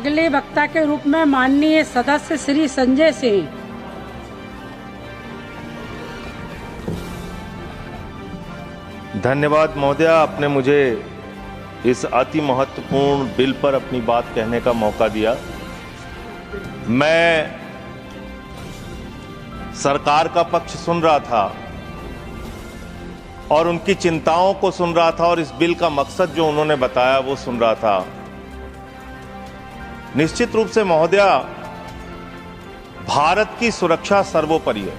अगले वक्ता के रूप में माननीय सदस्य श्री संजय सिंह। धन्यवाद महोदय, आपने मुझे इस अति महत्वपूर्ण बिल पर अपनी बात कहने का मौका दिया। मैं सरकार का पक्ष सुन रहा था और उनकी चिंताओं को सुन रहा था और इस बिल का मकसद जो उन्होंने बताया वो सुन रहा था। निश्चित रूप से महोदया, भारत की सुरक्षा सर्वोपरि है।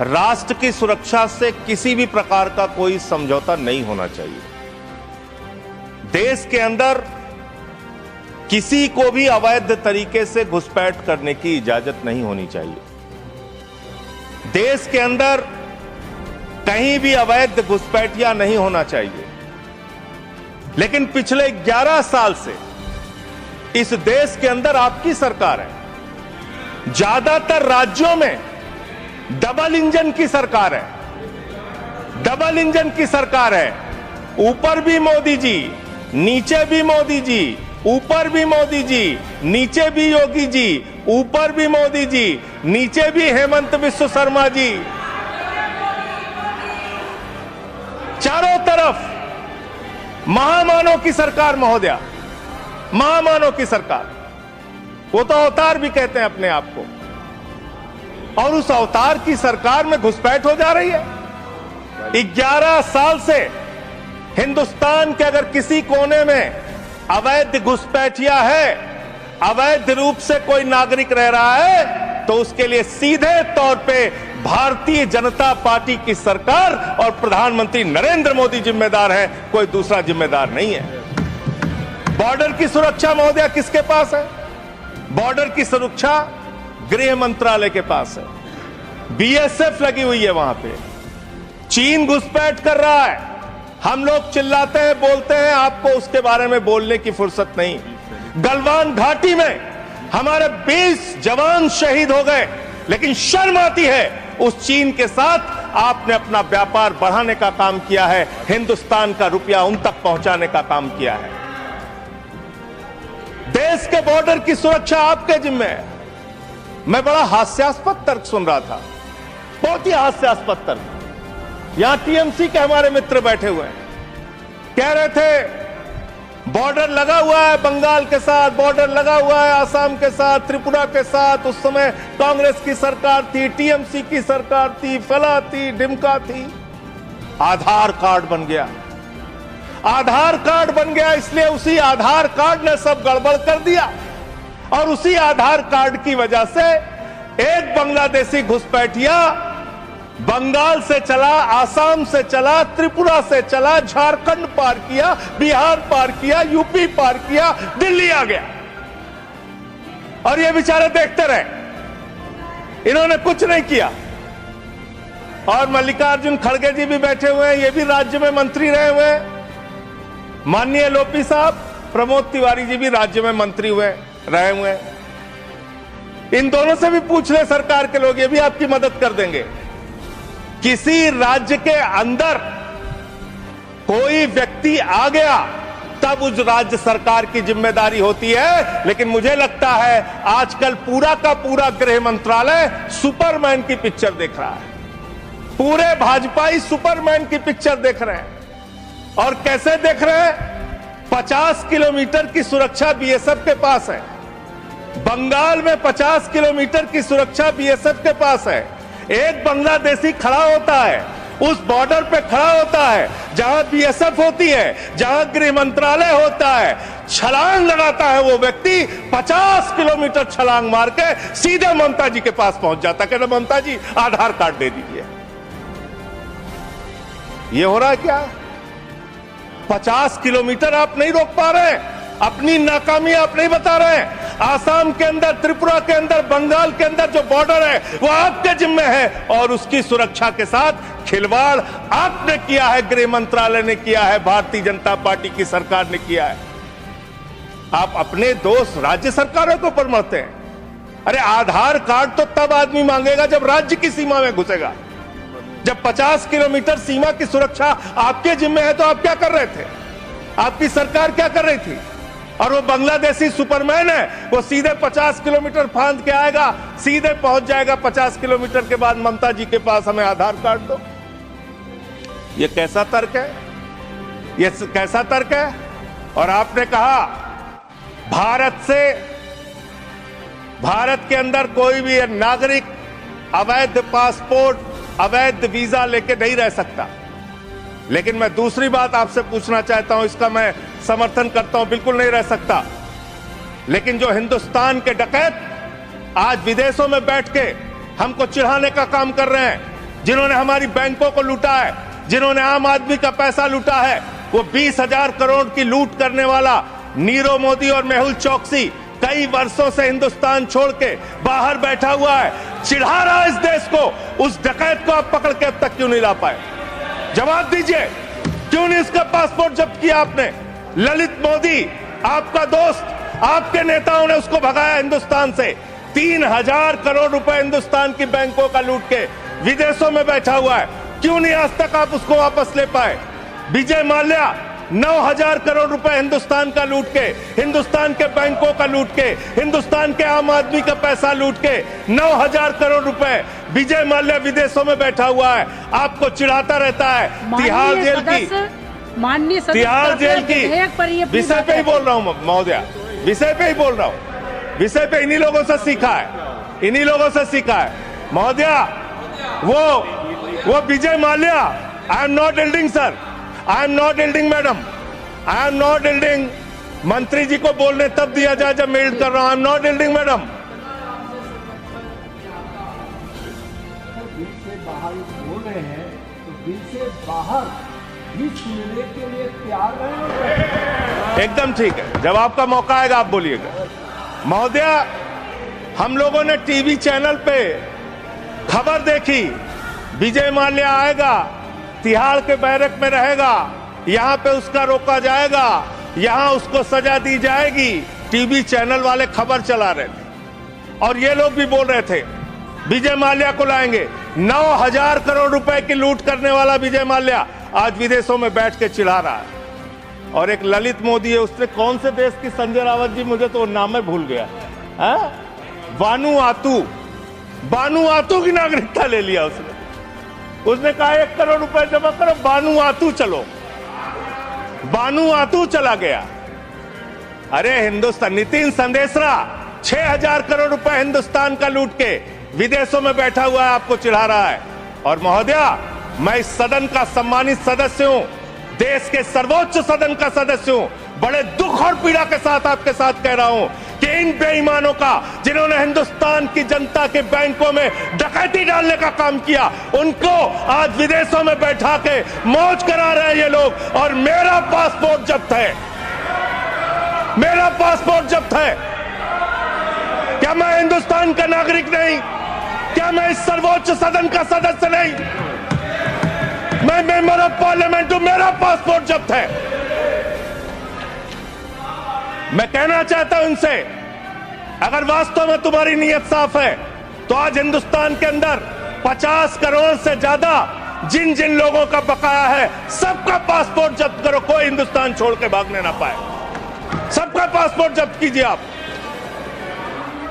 राष्ट्र की सुरक्षा से किसी भी प्रकार का कोई समझौता नहीं होना चाहिए। देश के अंदर किसी को भी अवैध तरीके से घुसपैठ करने की इजाजत नहीं होनी चाहिए। देश के अंदर कहीं भी अवैध घुसपैठिया नहीं होना चाहिए। लेकिन पिछले 11 साल से इस देश के अंदर आपकी सरकार है। ज्यादातर राज्यों में डबल इंजन की सरकार है। डबल इंजन की सरकार है। ऊपर भी मोदी जी, नीचे भी मोदी जी, ऊपर भी मोदी जी, नीचे भी योगी जी, ऊपर भी मोदी जी, नीचे भी हेमंत बिस्व शर्मा जी। चारों तरफ महामानव की सरकार महोदया, महामानव की सरकार। वो तो अवतार भी कहते हैं अपने आप को। और उस अवतार की सरकार में घुसपैठ हो जा रही है। 11 साल से हिंदुस्तान के अगर किसी कोने में अवैध घुसपैठिया है, अवैध रूप से कोई नागरिक रह रहा है, तो उसके लिए सीधे तौर पे भारतीय जनता पार्टी की सरकार और प्रधानमंत्री नरेंद्र मोदी जिम्मेदार है, कोई दूसरा जिम्मेदार नहीं है। बॉर्डर की सुरक्षा महोदया किसके पास है? बॉर्डर की सुरक्षा गृह मंत्रालय के पास है। बीएसएफ लगी हुई है वहां पे। चीन घुसपैठ कर रहा है। हम लोग चिल्लाते हैं, बोलते हैं, आपको उसके बारे में बोलने की फुर्सत नहीं। गलवान घाटी में हमारे 20 जवान शहीद हो गए, लेकिन शर्म आती है उस चीन के साथ आपने अपना व्यापार बढ़ाने का काम किया है, हिंदुस्तान का रुपया उन तक पहुंचाने का काम किया है। देश के बॉर्डर की सुरक्षा आपके जिम्मे है। मैं बड़ा हास्यास्पद तर्क सुन रहा था, बहुत ही हास्यास्पद तर्क। यहां टीएमसी के हमारे मित्र बैठे हुए हैं, कह रहे थे बॉर्डर लगा हुआ है बंगाल के साथ, बॉर्डर लगा हुआ है आसाम के साथ, त्रिपुरा के साथ। उस समय कांग्रेस की सरकार थी, टीएमसी की सरकार थी, फला थी, डिमका थी। आधार कार्ड बन गया। आधार कार्ड बन गया, इसलिए उसी आधार कार्ड ने सब गड़बड़ कर दिया। और उसी आधार कार्ड की वजह से एक बांग्लादेशी घुसपैठिया बंगाल से चला, आसाम से चला, त्रिपुरा से चला, झारखंड पार किया, बिहार पार किया, यूपी पार किया, दिल्ली आ गया। और ये बेचारे देखते रहे, इन्होंने कुछ नहीं किया। और मल्लिकार्जुन खड़गे जी भी बैठे हुए हैं, ये भी राज्य में मंत्री रहे हुए हैं। माननीय लोपी साहब, प्रमोद तिवारी जी भी राज्य में मंत्री रहे हुए हैं। इन दोनों से भी पूछ ले सरकार के लोग, ये भी आपकी मदद कर देंगे। किसी राज्य के अंदर कोई व्यक्ति आ गया तब उस राज्य सरकार की जिम्मेदारी होती है। लेकिन मुझे लगता है आजकल पूरा का पूरा गृह मंत्रालय सुपरमैन की पिक्चर देख रहा है। पूरे भाजपाई सुपरमैन की पिक्चर देख रहे हैं। और कैसे देख रहे हैं? 50 किलोमीटर की सुरक्षा बीएसएफ के पास है। बंगाल में 50 किलोमीटर की सुरक्षा बीएसएफ के पास है। एक बांग्लादेशी खड़ा होता है, उस बॉर्डर पे खड़ा होता है जहां बीएसएफ होती है, जहां गृह मंत्रालय होता है। छलांग लगाता है वो व्यक्ति, 50 किलोमीटर छलांग मार के सीधे ममता जी के पास पहुंच जाता है। कहते ममता जी आधार कार्ड दे दीजिए। ये हो रहा है क्या? 50 किलोमीटर आप नहीं रोक पा रहे हैं। अपनी नाकामी आप नहीं बता रहे हैं। आसाम के अंदर, त्रिपुरा के अंदर, बंगाल के अंदर जो बॉर्डर है वो आपके जिम्मे है। और उसकी सुरक्षा के साथ खिलवाड़ आपने किया है, गृह मंत्रालय ने किया है, भारतीय जनता पार्टी की सरकार ने किया है। आप अपने दोस्त राज्य सरकारों के ऊपर मरते हैं। अरे आधार कार्ड तो तब आदमी मांगेगा जब राज्य की सीमा में घुसेगा। जब 50 किलोमीटर सीमा की सुरक्षा आपके जिम्मे है तो आप क्या कर रहे थे? आपकी सरकार क्या कर रही थी? और वो बांग्लादेशी सुपरमैन है, वो सीधे 50 किलोमीटर फांद के आएगा, सीधे पहुंच जाएगा 50 किलोमीटर के बाद ममता जी के पास, हमें आधार कार्ड दो। ये कैसा तर्क है? ये कैसा तर्क है? और आपने कहा भारत के अंदर कोई भी नागरिक अवैध पासपोर्ट, अवैध वीजा लेके नहीं रह सकता। लेकिन मैं दूसरी बात आपसे पूछना चाहता हूं, इसका मैं समर्थन करता हूं, बिल्कुल नहीं रह सकता। लेकिन जो हिंदुस्तान के डकैत आज विदेशों में बैठ के हमको चिढ़ाने का काम कर रहे हैं, जिन्होंने हमारी बैंकों को लूटा है, जिन्होंने आम आदमी का पैसा लूटा है, वो 20,000 करोड़ की लूट करने वाला नीरव मोदी और मेहुल चौकसी कई वर्षों से हिंदुस्तान छोड़ के बाहर बैठा हुआ है, चिढ़ा रहा है इस देश को। उस डकैत को आप पकड़ के अब तक क्यों नहीं ला पाए? जवाब दीजिए, क्यों नहीं इसका पासपोर्ट जब्त किया आपने? ललित मोदी आपका दोस्त, आपके नेताओं ने उसको भगाया हिंदुस्तान से। 3,000 करोड़ रुपए हिंदुस्तान की बैंकों का लूट के विदेशों में बैठा हुआ है, क्यों नहीं आज तक आप उसको वापस ले पाए? विजय माल्या 9,000 करोड़ रुपए हिंदुस्तान का लूट के, हिंदुस्तान के बैंकों का लूट के, हिंदुस्तान के आम आदमी का पैसा लूट के 9,000 करोड़ रुपए विजय माल्या विदेशों में बैठा हुआ है, आपको चिढ़ाता रहता है। तिहाड़ जेल की, माननीय तिहाड़ जेल की विषय पे ही बोल रहा हूं महोदया, विषय पे ही बोल रहा हूं, विषय पे इन्हीं लोगों से सीखा है, इन्हीं लोगों से सीखा है महोदया। वो Vijay Mallya, I am not yielding sir, I am not yielding madam, I am not yielding. मंत्री जी को बोलने तब दिया जाए जब मैं एल्ड कर रहा हूं। आई am not yielding madam. Bill से बाहर बोल रहे हैं तो बिल से बाहर भी सुनने के लिए तैयार हैं। एकदम ठीक है, जब आपका मौका आएगा आप बोलिएगा। महोदया, हम लोगों ने टीवी चैनल पे खबर देखी, विजय माल्या आएगा, तिहाड़ के बैरक में रहेगा, यहां पे उसका रोका जाएगा, यहां उसको सजा दी जाएगी। टीवी चैनल वाले खबर चला रहे थे और ये लोग भी बोल रहे थे विजय माल्या को लाएंगे। 9,000 करोड़ रुपए की लूट करने वाला विजय माल्या आज विदेशों में बैठ के चिढ़ा रहा है। और एक ललित मोदी है, उसने कौन से देश की, संजय रावत जी, मुझे तो नाम में भूल गया है, बानुआतू की नागरिकता ले लिया उसने। उसने कहा 1 करोड़ रुपए जमा करो, बानुआतू चलो, बानुआतू चला गया। अरे हिंदुस्तान, नितिन संदेशरा 6,000 करोड़ रुपए हिंदुस्तान का लूट के विदेशों में बैठा हुआ है, आपको चिढ़ा रहा है। और महोदया, मैं इस सदन का सम्मानित सदस्य हूं, देश के सर्वोच्च सदन का सदस्य हूं, बड़े दुख और पीड़ा के साथ आपके साथ कह रहा हूं कि इन बेईमानों का, जिन्होंने हिंदुस्तान की जनता के बैंकों में डकैती डालने का काम किया, उनको आज विदेशों में बैठा के मौज करा रहे हैं ये लोग। और मेरा पासपोर्ट जब्त है, मेरा पासपोर्ट जब्त है। क्या मैं हिंदुस्तान का नागरिक नहीं? क्या मैं इस सर्वोच्च सदन का सदस्य नहीं? मैं मेंबर ऑफ पार्लियामेंट हूं, मेरा पासपोर्ट जब्त है। मैं कहना चाहता हूं इनसे, अगर वास्तव में तुम्हारी नीयत साफ है तो आज हिंदुस्तान के अंदर 50 करोड़ से ज्यादा जिन जिन लोगों का बकाया है, सबका पासपोर्ट जब्त करो, कोई हिंदुस्तान छोड़ के भागने ना पाए। सबका पासपोर्ट जब्त कीजिए।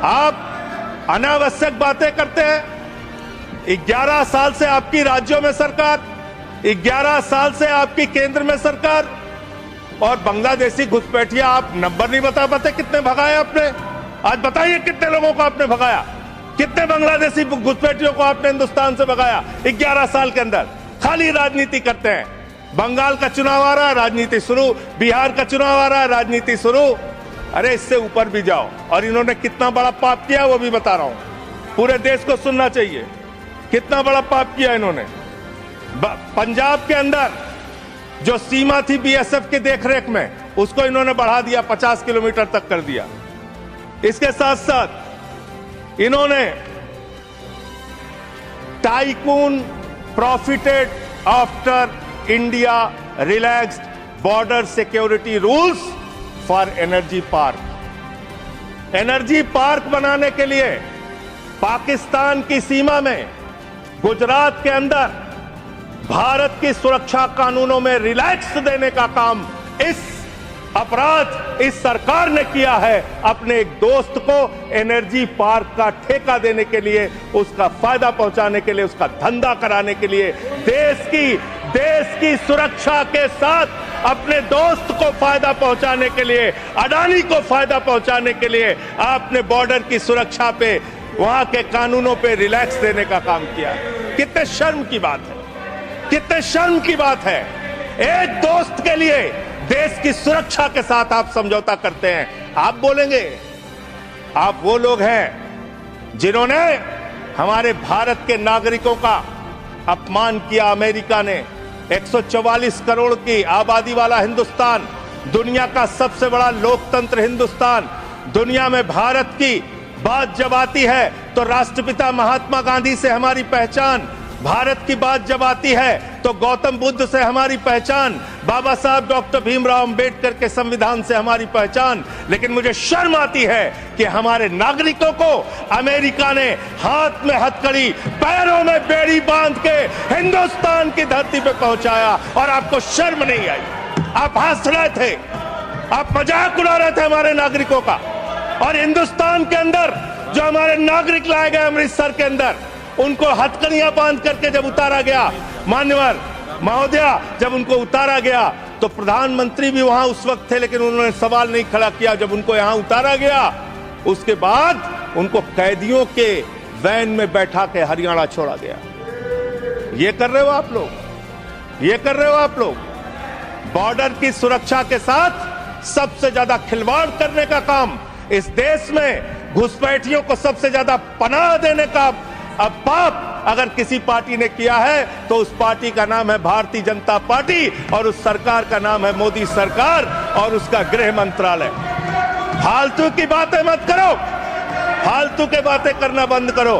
आप अनावश्यक बातें करते हैं। 11 साल से आपकी राज्यों में सरकार, 11 साल से आपकी केंद्र में सरकार, और बांग्लादेशी घुसपैठिया आप नंबर नहीं बता पाते कितने भगाए आपने। आज बताइए कितने लोगों को आपने भगाया, कितने बांग्लादेशी घुसपैठियों को आपने हिंदुस्तान से भगाया 11 साल के अंदर। खाली राजनीति करते हैं। बंगाल का चुनाव आ रहा है, राजनीति शुरू, बिहार का चुनाव आ रहा है, राजनीति शुरू। अरे इससे ऊपर भी जाओ। और इन्होंने कितना बड़ा पाप किया वो भी बता रहा हूं, पूरे देश को सुनना चाहिए कितना बड़ा पाप किया इन्होंने। पंजाब के अंदर जो सीमा थी बीएसएफ की देखरेख में, उसको इन्होंने बढ़ा दिया, 50 किलोमीटर तक कर दिया। इसके साथ साथ इन्होंने tycoon profited after India relaxed border security rules for energy park. Energy park बनाने के लिए पाकिस्तान की सीमा में, गुजरात के अंदर भारत की सुरक्षा कानूनों में रिलैक्स देने का काम इस अपराध इस सरकार ने किया है अपने एक दोस्त को एनर्जी पार्क का ठेका देने के लिए, उसका फायदा पहुंचाने के लिए, उसका धंधा कराने के लिए, देश की सुरक्षा के साथ अपने दोस्त को फायदा पहुंचाने के लिए, अडानी को फायदा पहुंचाने के लिए आपने बॉर्डर की सुरक्षा पे, वहां के कानूनों पे रिलैक्स देने का काम किया। कितने शर्म की बात है, कितने शर्म की बात है। एक दोस्त के लिए देश की सुरक्षा के साथ आप समझौता करते हैं। आप बोलेंगे आप वो लोग हैं जिन्होंने हमारे भारत के नागरिकों का अपमान किया। अमेरिका ने 144 करोड़ की आबादी वाला हिंदुस्तान, दुनिया का सबसे बड़ा लोकतंत्र हिंदुस्तान, दुनिया में भारत की बात जब आती है तो राष्ट्रपिता महात्मा गांधी से हमारी पहचान, भारत की बात जब आती है तो गौतम बुद्ध से हमारी पहचान, बाबा साहब डॉक्टर भीमराव अंबेडकर के संविधान से हमारी पहचान। लेकिन मुझे शर्म आती है कि हमारे नागरिकों को अमेरिका ने हाथ में हथकड़ी, पैरों में बेड़ी बांध के हिंदुस्तान की धरती पे पहुंचाया और आपको शर्म नहीं आई। आप हंस रहे थे, आप मजाक उड़ा रहे थे हमारे नागरिकों का। और हिंदुस्तान के अंदर जो हमारे नागरिक लाए गए अमृतसर के अंदर, उनको हथकड़ियां बांध करके जब उतारा गया, मान्यवर महोदया, जब उनको उतारा गया तो प्रधानमंत्री भी वहां उस वक्त थे, लेकिन उन्होंने सवाल नहीं खड़ा किया। जब उनको यहां उतारा गया उसके बाद उनको कैदियों के वैन में बैठा के हरियाणा छोड़ा गया। ये कर रहे हो आप लोग, ये कर रहे हो आप लोग। बॉर्डर की सुरक्षा के साथ सबसे ज्यादा खिलवाड़ करने का काम इस देश में, घुसपैठियों को सबसे ज्यादा पनाह देने का अब पाप अगर किसी पार्टी ने किया है तो उस पार्टी का नाम है भारतीय जनता पार्टी और उस सरकार का नाम है मोदी सरकार और उसका गृह मंत्रालय। फालतू की बातें मत करो, फालतू के बातें करना बंद करो।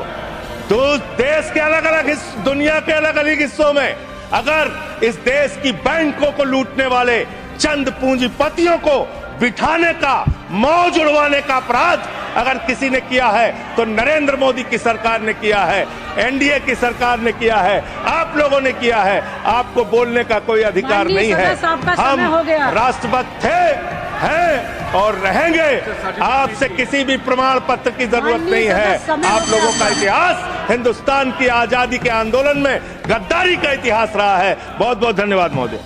तो देश के अलग अलग दुनिया के अलग अलग हिस्सों में अगर इस देश की बैंकों को लूटने वाले चंद पूंजीपतियों को बिठाने का, मौज उड़वाने का अपराध अगर किसी ने किया है तो नरेंद्र मोदी की सरकार ने किया है, एनडीए की सरकार ने किया है, आप लोगों ने किया है। आपको बोलने का कोई अधिकार नहीं है। हम राष्ट्रभक्त थे, हैं और रहेंगे। आपसे किसी भी प्रमाण पत्र की जरूरत नहीं है। आप लोगों का इतिहास हिंदुस्तान की आजादी के आंदोलन में गद्दारी का इतिहास रहा है। बहुत बहुत धन्यवाद महोदय।